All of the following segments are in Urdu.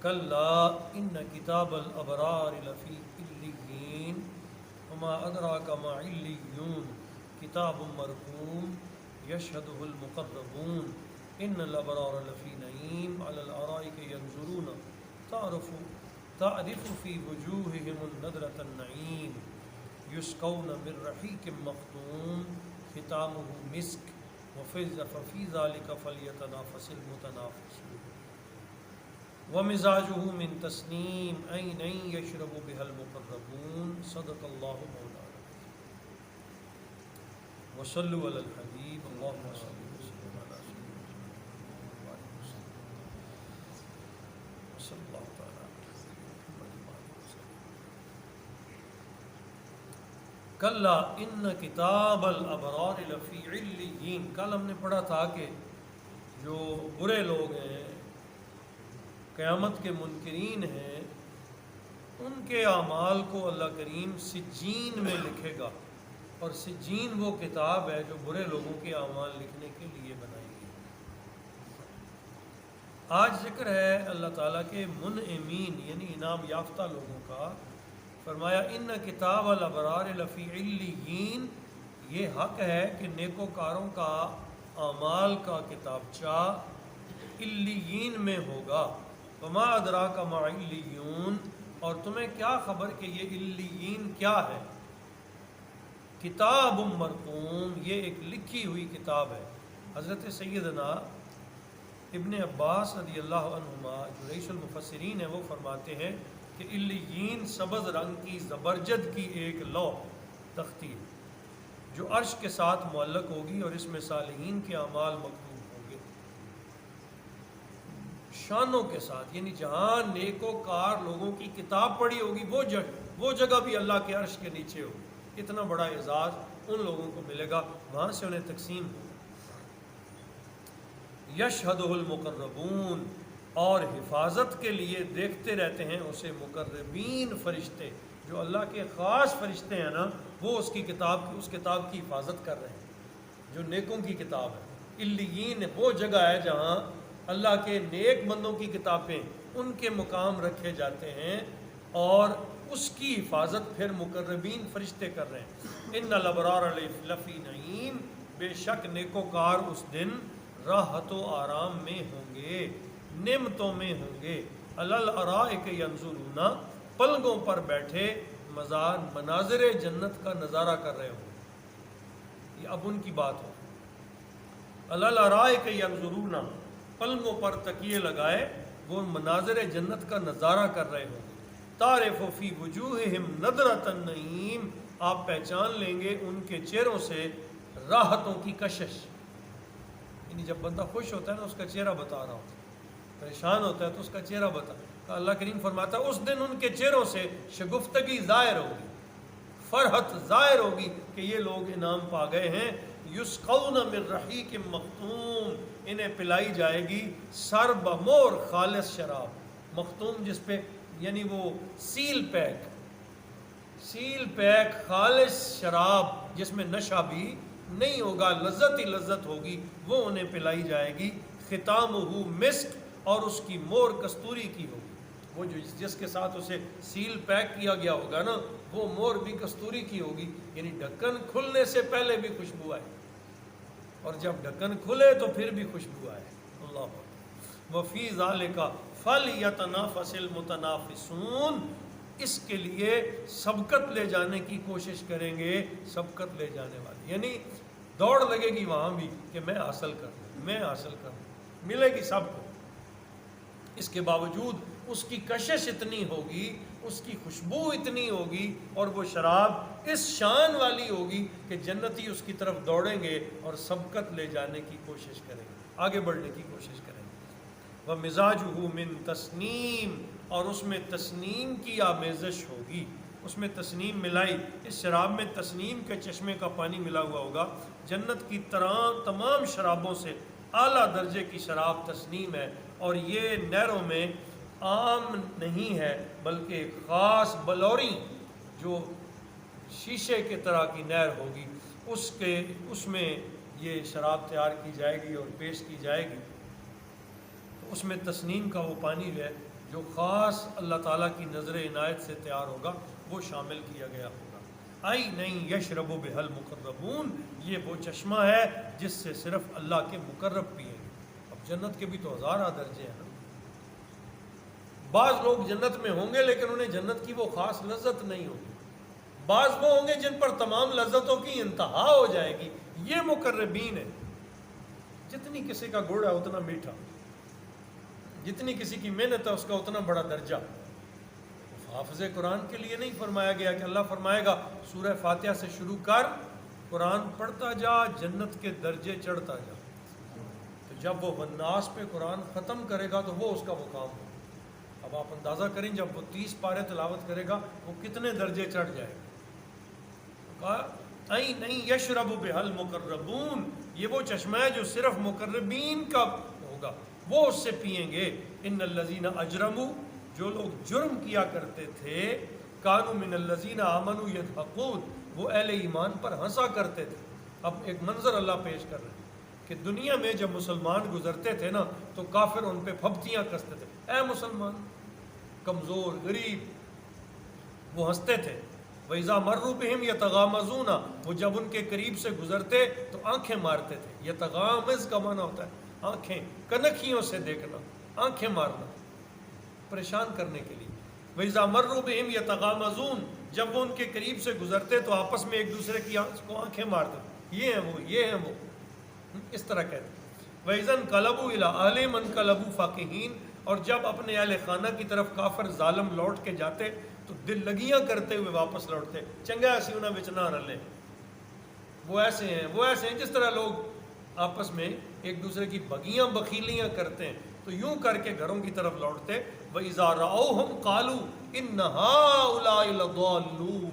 کلا ان کتاب الابرار لفی علیین وما ادراک ما علیون کتاب مرقوم یشہدہ المقربون ان الابرار لفی نعیم علی الارائک ینظرون تعرف فی وجوہہم النضرۃ النعیم یسقون من رحیق مختوم ختامہ مسک وفی ذلک فلیتنافس المتنافسون ومزاجہ من تسنیم عینا یشرب بها المقربون صدق اللہ مولانا وصلوا علی الحبیب اللہم صل وسلم علی سیدنا محمد صلی اللہ تعالی کلا ان کتاب الابرار لفی علیین. کل ہم نے پڑھا تھا کہ جو برے لوگ ہیں، قیامت کے منکرین ہیں، ان کے اعمال کو اللہ کریم سجین میں لکھے گا، اور سجین وہ کتاب ہے جو برے لوگوں کے اعمال لکھنے کے لیے بنائی گئی. آج ذکر ہے اللہ تعالیٰ کے منعمین یعنی انعام یافتہ لوگوں کا. فرمایا ان کتاب الابرار لفی علیین، یہ حق ہے کہ نیکوکاروں کا اعمال کا کتابچہ علیین میں ہوگا. وما ادراک ما علیون، اور تمہیں کیا خبر کہ یہ علیین کیا ہے. کتاب مرقوم، یہ ایک لکھی ہوئی کتاب ہے. حضرت سیدنا ابن عباس رضی اللہ عنہما جو رئیس المفسرین ہیں وہ فرماتے ہیں کہ علیین سبز رنگ کی زبرجد کی ایک لوح تختی ہے جو عرش کے ساتھ معلق ہوگی، اور اس میں صالحین کے اعمال مکتوب ہوں گے شانوں کے ساتھ. یعنی جہاں نیکوکار لوگوں کی کتاب پڑھی ہوگی وہ جگہ بھی اللہ کے عرش کے نیچے ہوگی. اتنا بڑا اعزاز ان لوگوں کو ملے گا، وہاں سے انہیں تقسیم ہوگا. یشہدہ المقربون، اور حفاظت کے لیے دیکھتے رہتے ہیں اسے مقربین فرشتے، جو اللہ کے خاص فرشتے ہیں نا، وہ اس کتاب کی حفاظت کر رہے ہیں جو نیکوں کی کتاب ہے. علیین وہ جگہ ہے جہاں اللہ کے نیک بندوں کی کتابیں ان کے مقام رکھے جاتے ہیں، اور اس کی حفاظت پھر مقربین فرشتے کر رہے ہیں. ان الابرار لفی نعیم، بے شک نیکوکار اس دن راحت و آرام میں ہوں گے، نعمتوں میں ہوں گے. علی الارائک ینظرون، پلنگوں پر بیٹھے مناظر جنت کا نظارہ کر رہے ہوں. یہ اب ان کی بات ہو. علی الارائک ینظرون، پلنگوں پر تکیے لگائے وہ مناظر جنت کا نظارہ کر رہے ہوں. تعرف فی وجوہہم نضرۃ النعیم، آپ پہچان لیں گے ان کے چہروں سے راحتوں کی کشش. یعنی جب بندہ خوش ہوتا ہے نا، اس کا چہرہ بتا رہا ہوتا ہے، پریشان ہوتا ہے تو اس کا چہرہ بتا. اللہ کریم فرماتا ہے اس دن ان کے چہروں سے شگفتگی ظاہر ہوگی، فرحت ظاہر ہوگی کہ یہ لوگ انعام پا گئے ہیں. یسقون من رحیق مختوم، انہیں پلائی جائے گی سر بمور خالص شراب. مختوم جس پہ یعنی وہ سیل پیک خالص شراب جس میں نشہ بھی نہیں ہوگا، لذت ہی لذت ہوگی، وہ انہیں پلائی جائے گی. ختامہ مسک، اور اس کی مور کستوری کی ہوگی. وہ جس کے ساتھ اسے سیل پیک کیا گیا ہوگا نا، وہ مور بھی کستوری کی ہوگی. یعنی ڈھکن کھلنے سے پہلے بھی خوشبو آئے، اور جب ڈھکن کھلے تو پھر بھی خوشبو آئے. اللہ اکبر. وفی ذالک فلیتنافس المتنافسون، اس کے لیے سبقت لے جانے کی کوشش کریں گے سبقت لے جانے والے. یعنی دوڑ لگے گی وہاں بھی کہ میں حاصل کروں، ملے گی سب کو. اس کے باوجود اس کی کشش اتنی ہوگی، اس کی خوشبو اتنی ہوگی، اور وہ شراب اس شان والی ہوگی کہ جنتی اس کی طرف دوڑیں گے اور سبقت لے جانے کی کوشش کریں گے، آگے بڑھنے کی کوشش کریں گے. وَمِزَاجُهُ مِن تسنیم، اور اس میں تسنیم کی آمیزش ہوگی. اس میں تسنیم ملائی، اس شراب میں تسنیم کے چشمے کا پانی ملا ہوا ہوگا. جنت کی تمام شرابوں سے اعلیٰ درجے کی شراب تسنیم ہے، اور یہ نہروں میں عام نہیں ہے بلکہ ایک خاص بلوری جو شیشے کے طرح کی نہر ہوگی، اس میں یہ شراب تیار کی جائے گی اور پیش کی جائے گی. تو اس میں تسنیم کا وہ پانی جو ہے جو خاص اللہ تعالیٰ کی نظر عنایت سے تیار ہوگا وہ شامل کیا گیا ہوگا۔ آئی نہیں یشرب بہل مقربون، یہ وہ چشمہ ہے جس سے صرف اللہ کے مقرب پیئیں گے۔ اب جنت کے بھی تو ہزارہ درجے ہیں نا۔ بعض لوگ جنت میں ہوں گے لیکن انہیں جنت کی وہ خاص لذت نہیں ہوگی، بعض وہ ہوں گے جن پر تمام لذتوں کی انتہا ہو جائے گی، یہ مقربین ہے۔ جتنی کسی کا گڑ ہے اتنا میٹھا، جتنی کسی کی محنت ہے اس کا اتنا بڑا درجہ۔ حافظ قرآن کے لیے نہیں فرمایا گیا کہ اللہ فرمائے گا سورہ فاتحہ سے شروع کر، قرآن پڑھتا جا، جنت کے درجے چڑھتا جا۔ تو جب وہ والناس پہ قرآن ختم کرے گا تو وہ اس کا مقام ہوگا۔ اب آپ اندازہ کریں جب وہ 30 پارے تلاوت کرے گا وہ کتنے درجے چڑھ جائے گا۔ کہا ائی نہیں یشرب بہل مقربون، یہ وہ چشمہ ہے جو صرف مقربین کا ہوگا، وہ اس سے پئیں گے۔ ان الذین اجرموا، جو لوگ جرم کیا کرتے تھے، کانوا من الذین آمنوا یضحکون، وہ اہل ایمان پر ہنسا کرتے تھے۔ اب ایک منظر اللہ پیش کر رہے ہیں کہ دنیا میں جب مسلمان گزرتے تھے نا تو کافر ان پہ پھبتیاں کستے تھے، اے مسلمان، کمزور غریب، وہ ہنستے تھے۔ وَإِذَا مَرُّوا بِهِمْ يَتَغَامَزُونَ، وہ جب ان کے قریب سے گزرتے تو آنکھیں مارتے تھے۔ یتغامز کا معنی ہوتا ہے آنکھیں، کنکھیوں سے دیکھنا، آنکھیں مارنا، پریشان کرنے کے لیے۔ وَإِذَا مَرُّوا بِهِمْ يَتَغَامَزُونَ، جب وہ ان کے قریب سے گزرتے تو آپس میں ایک دوسرے کی کو آنکھیں مارتے، یہ ہیں وہ، یہ ہیں وہ، اس طرح کہتے۔ وَإِذَا انقلبوا إِلَىٰ أَهْلِهِمْ انقلبوا فَكِهِينَ، اور جب اپنے اہل خانہ کی طرف کافر ظالم لوٹ کے جاتے تو دل لگیاں کرتے ہوئے واپس لوٹتے، چنگا اسی انہاں وچ نہ رلے، وہ ایسے ہیں، وہ ایسے ہیں، جس طرح لوگ آپس میں ایک دوسرے کی بگیاں بخیلیاں کرتے ہیں تو یوں کر کے گھروں کی طرف لوٹتے۔ وَإِذَا رَأَوْهُمْ قَالُوا إِنَّ هَٰؤُلَاءِ لَضَالُّونَ،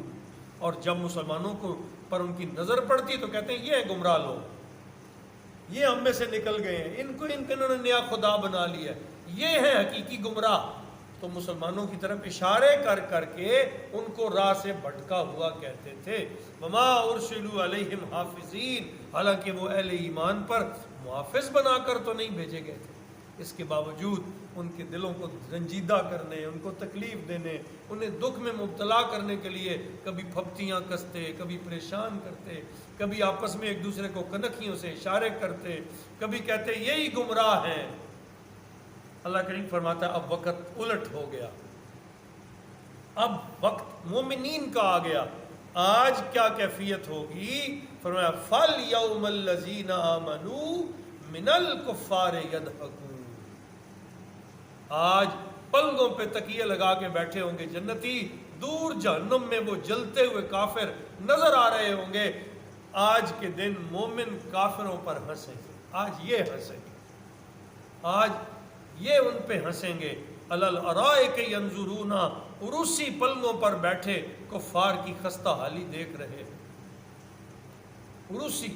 اور جب مسلمانوں کو پر ان کی نظر پڑتی تو کہتے ہیں یہ ہیں گمراہ لوگ، یہ ہم میں سے نکل گئے ہیں، ان کو انہوں نے نیا خدا بنا لیا ہے، یہ ہیں حقیقی گمراہ۔ تو مسلمانوں کی طرف اشارے کر کر کے ان کو راہ سے بھٹکا ہوا کہتے تھے۔ وما ارسلوا علیہم حافظین، حالانکہ وہ اہل ایمان پر محافظ بنا کر تو نہیں بھیجے گئے تھے، اس کے باوجود ان کے دلوں کو رنجیدہ کرنے، ان کو تکلیف دینے، انہیں دکھ میں مبتلا کرنے کے لیے کبھی پھبتیاں کستے، کبھی پریشان کرتے، کبھی آپس میں ایک دوسرے کو کنکھیوں سے اشارے کرتے، کبھی کہتے یہی گمراہ ہیں۔ اللہ کریم فرماتا ہے اب وقت الٹ ہو گیا، اب وقت مومنین کا آ گیا۔ آج کیا کیفیت ہوگی؟ فرمایا فَالْيَوْمَ الَّذِينَ آمَنُوا مِنَ الْكُفَّارِ يَضْحَكُونَ، آج پلنگوں پہ تکیے لگا کے بیٹھے ہوں گے جنتی، دور جہنم میں وہ جلتے ہوئے کافر نظر آ رہے ہوں گے۔ آج کے دن مومن کافروں پر ہنسیں گے، آج یہ ہنسیں گے، آج یہ ان پہ ہنسیں گے۔ عَلَى الْأَرَائِكِ يَنظُرُونَ، عروسی پلنگوں پر بیٹھے کفار کی خستہ حالی دیکھ رہے، عروسی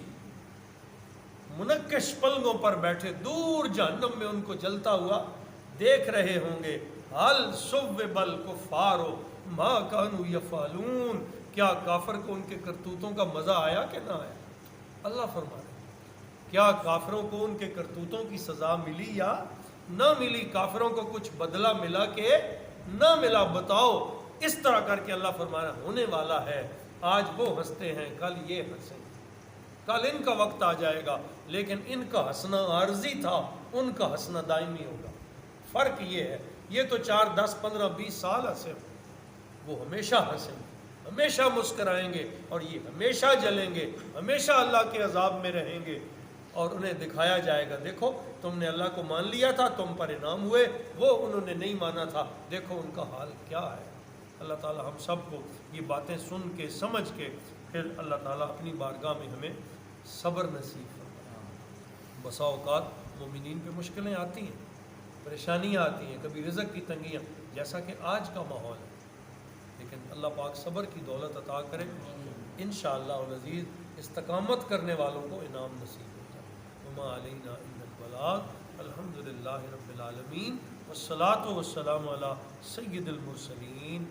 منکش پلنگوں پر بیٹھے دور جہنم میں ان کو جلتا ہوا دیکھ رہے ہوں گے۔ هَلْ ثُوِّبَ الْكُفَّارُ مَا كَانُوا يَفْعَلُونَ، کیا کافر کو ان کے کرتوتوں کا مزہ آیا کہ نہ آیا؟ اللہ فرما رہے ہیں کیا کافروں کو ان کے کرتوتوں کی سزا ملی یا نہ ملی؟ کافروں کو کچھ بدلہ ملا کہ نہ ملا؟ بتاؤ۔ اس طرح کر کے اللہ فرما رہا ہونے والا ہے، آج وہ ہنستے ہیں، کل یہ ہنسیں گے، کل ان کا وقت آ جائے گا، لیکن ان کا ہنسنا عارضی تھا، ان کا ہنسنا دائمی ہوگا۔ فرق یہ ہے، یہ تو 4 10 15 20 سال ہنسے، وہ ہمیشہ ہنسیں گے، ہمیشہ مسکرائیں گے، اور یہ ہمیشہ جلیں گے، ہمیشہ اللہ کے عذاب میں رہیں گے، اور انہیں دکھایا جائے گا دیکھو تم نے اللہ کو مان لیا تھا، تم پر انعام ہوئے، وہ انہوں نے نہیں مانا تھا، دیکھو ان کا حال کیا ہے۔ اللہ تعالی ہم سب کو یہ باتیں سن کے سمجھ کے پھر اللہ تعالیٰ اپنی بارگاہ میں ہمیں صبر نصیب فرمائے۔ بسا اوقات مومنین پہ مشکلیں آتی ہیں، پریشانیاں آتی ہیں، کبھی رزق کی تنگیاں، جیسا کہ آج کا ماحول ہے، لیکن اللہ پاک صبر کی دولت عطا کرے، انشاءاللہ العزیز استقامت کرنے والوں کو انعام نصیب ہوتا ہے۔ وما علینا الا البلاغ، الحمدللہ رب العالمین، والصلاۃ والسلام علی سید المرسلین۔